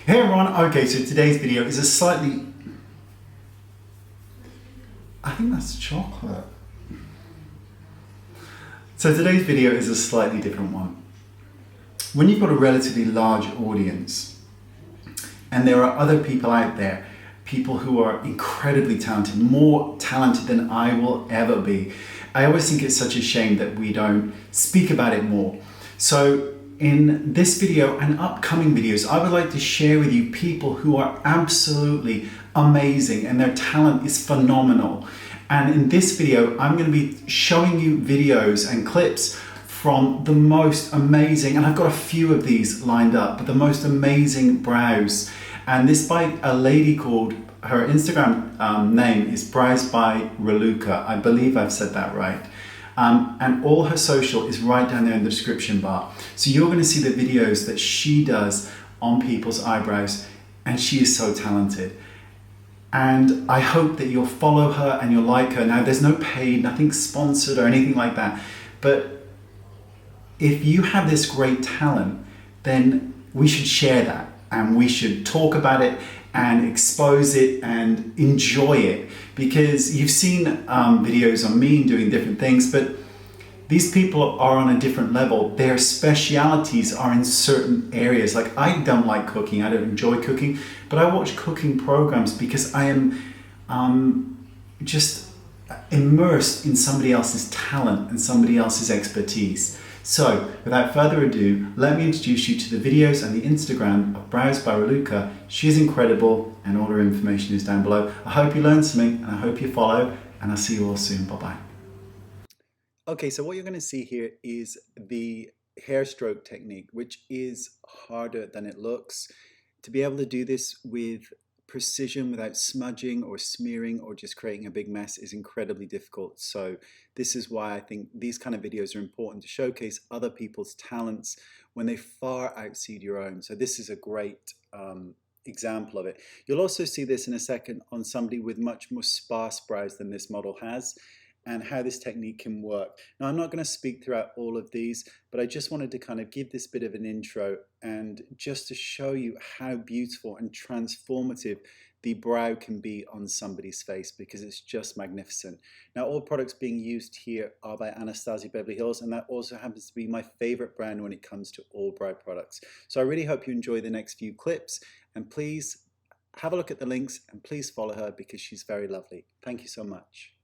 Hey everyone, okay, so today's video is a slightly, I think that's chocolate. So today's video is a slightly different one. When you've got a relatively large audience and there are other people out there, people who are incredibly talented, more talented than I will ever be, I always think it's such a shame that we don't speak about it more. So in this video and upcoming videos, I would like to share with you people who are absolutely amazing and their talent is phenomenal. And in this video, I'm going to be showing you videos and clips from the most amazing, and I've got a few of these lined up, but the most amazing brows. And this by a lady called, her Instagram name is Brows by Raluca. I believe I've said that right. And all her social is right down there in the description bar. So you're going to see the videos that she does on people's eyebrows, and she is so talented. And I hope that you'll follow her and you'll like her. Now, there's no paid, nothing sponsored or anything like that. But if you have this great talent, then we should share that and we should talk about it and expose it and enjoy it. Because you've seen videos on me doing different things, but these people are on a different level. Their specialities are in certain areas. Like, I don't like cooking, I don't enjoy cooking, but I watch cooking programs because I am just immersed in somebody else's talent and somebody else's expertise. So without further ado, let me introduce you to the videos and the Instagram of Brows by Raluca. She's incredible and all her information is down below. I hope you learned something and I hope you follow, and I'll see you all soon. Bye-bye. Okay, so what you're going to see here is the hair stroke technique, which is harder than it looks. To be able to do this with precision without smudging or smearing or just creating a big mess is incredibly difficult. So this is why I think these kind of videos are important, to showcase other people's talents when they far exceed your own. So this is a great example of it. You'll also see this in a second on somebody with much more sparse brows than this model has, and how this technique can work. Now, I'm not going to speak throughout all of these, but I just wanted to kind of give this bit of an intro and just to show you how beautiful and transformative the brow can be on somebody's face, because it's just magnificent. Now, all products being used here are by Anastasia Beverly Hills, and that also happens to be my favorite brand when it comes to all brow products. So I really hope you enjoy the next few clips, and please have a look at the links and please follow her because she's very lovely. Thank you so much.